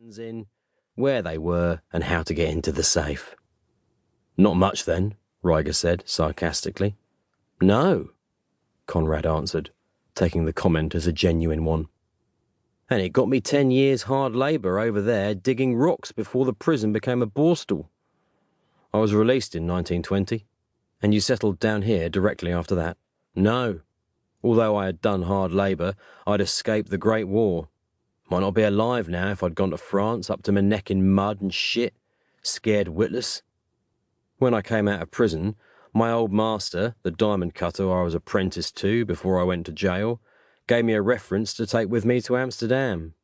buttons in, where they were, and how to get into the safe. Not much then, Ryga said sarcastically. No, Conrad answered, taking the comment as a genuine one. And it got me 10 years hard labour over there digging rocks before the prison became a borstal. I was released in 1920, and you settled down here directly after that. No. Although I had done hard labour, I'd escaped the Great War. Might not be alive now if I'd gone to France up to my neck in mud and shit, scared witless. When I came out of prison, my old master, the diamond cutter I was apprenticed to before I went to jail, gave me a reference to take with me to Amsterdam.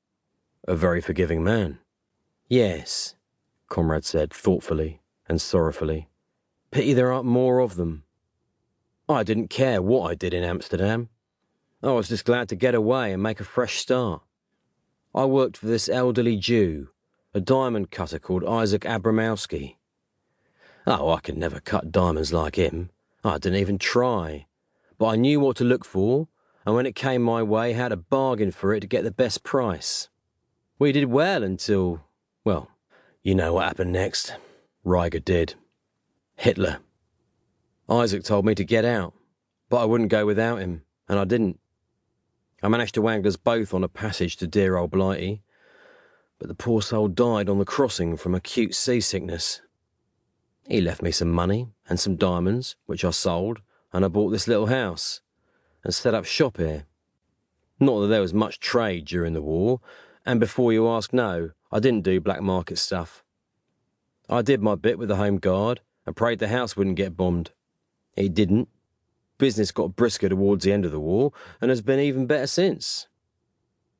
A very forgiving man. Yes, Conrad said thoughtfully and sorrowfully. Pity there aren't more of them. I didn't care what I did in Amsterdam. I was just glad to get away and make a fresh start. I worked for this elderly Jew, a diamond cutter called Isaac Abramowski. Oh, I could never cut diamonds like him. I didn't even try. But I knew what to look for, and when it came my way, how to bargain for it to get the best price. We did well until, well, you know what happened next. Ryga did. Hitler. Isaac told me to get out, but I wouldn't go without him, and I didn't. I managed to wangle us both on a passage to dear old Blighty, but the poor soul died on the crossing from acute seasickness. He left me some money and some diamonds, which I sold, and I bought this little house and set up shop here. Not that there was much trade during the war, and before you ask, no, I didn't do black market stuff. I did my bit with the Home Guard and prayed the house wouldn't get bombed. It didn't. Business got brisker towards the end of the war and has been even better since.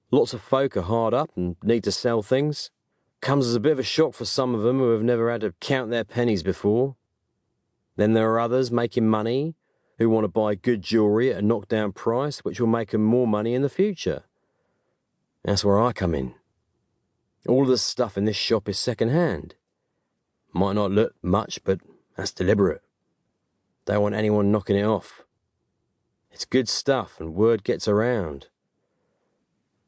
Lots of folk are hard up and need to sell things. Comes as a bit of a shock for some of them who have never had to count their pennies before. Then there are others making money who want to buy good jewellery at a knockdown price which will make them more money in the future. That's where I come in. All of the stuff in this shop is second-hand. Might not look much, but that's deliberate. Don't want anyone knocking it off. It's good stuff and word gets around.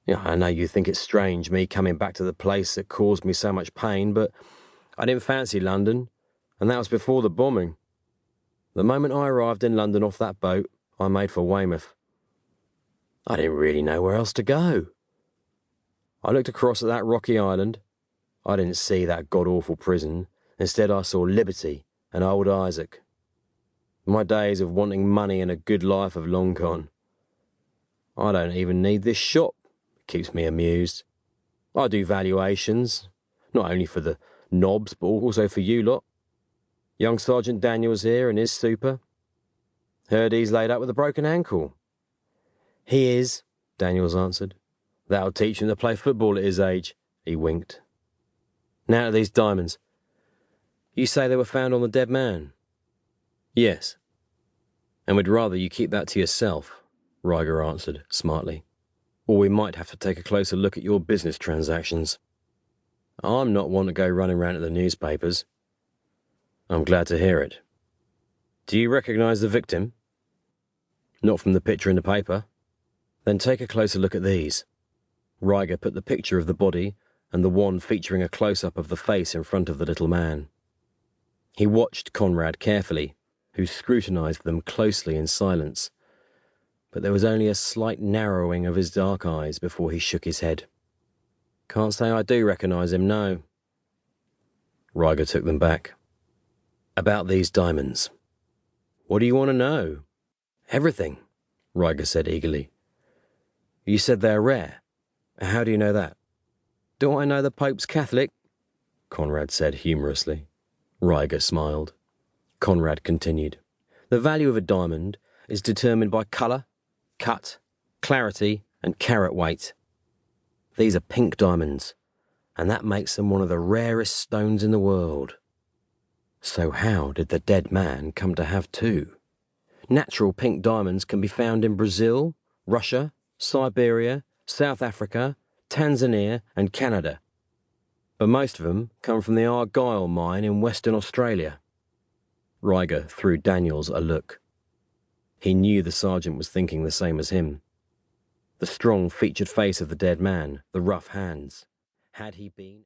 Yeah, I know you think it's strange me coming back to the place that caused me so much pain, but I didn't fancy London, and that was before the bombing. The moment I arrived in London off that boat, I made for Weymouth. I didn't really know where else to go. I looked across at that rocky island. I didn't see that god-awful prison. Instead, I saw liberty and old Isaac. My days of wanting money and a good life have long gone. I don't even need this shop. It keeps me amused. I do valuations, not only for the knobs, but also for you lot. Young Sergeant Daniels here and his super. Heard he's laid up with a broken ankle. He is, Daniels answered. That'll teach him to play football at his age. He winked. Now to these diamonds. You say they were found on the dead man? Yes. And we'd rather you keep that to yourself, Ryga answered smartly. Or we might have to take a closer look at your business transactions. I'm not one to go running round to the newspapers. I'm glad to hear it. Do you recognise the victim? Not from the picture in the paper. Then take a closer look at these. Ryga put the picture of the body and the one featuring a close-up of the face in front of the little man. He watched Conrad carefully, who scrutinised them closely in silence, but there was only a slight narrowing of his dark eyes before he shook his head. Can't say I do recognise him, no. Ryga took them back. About these diamonds. What do you want to know? Everything, Ryga said eagerly. You said they're rare. How do you know that? Don't I know the Pope's Catholic? Conrad said humorously. Ryga smiled. Conrad continued. The value of a diamond is determined by colour, cut, clarity, and carat weight. These are pink diamonds, and that makes them one of the rarest stones in the world. So how did the dead man come to have two? Natural pink diamonds can be found in Brazil, Russia, Siberia, South Africa, Tanzania, and Canada. But most of them come from the Argyle mine in Western Australia. Ryga threw Daniels a look. He knew the sergeant was thinking the same as him. The strong, featured face of the dead man, the rough hands. Had he been...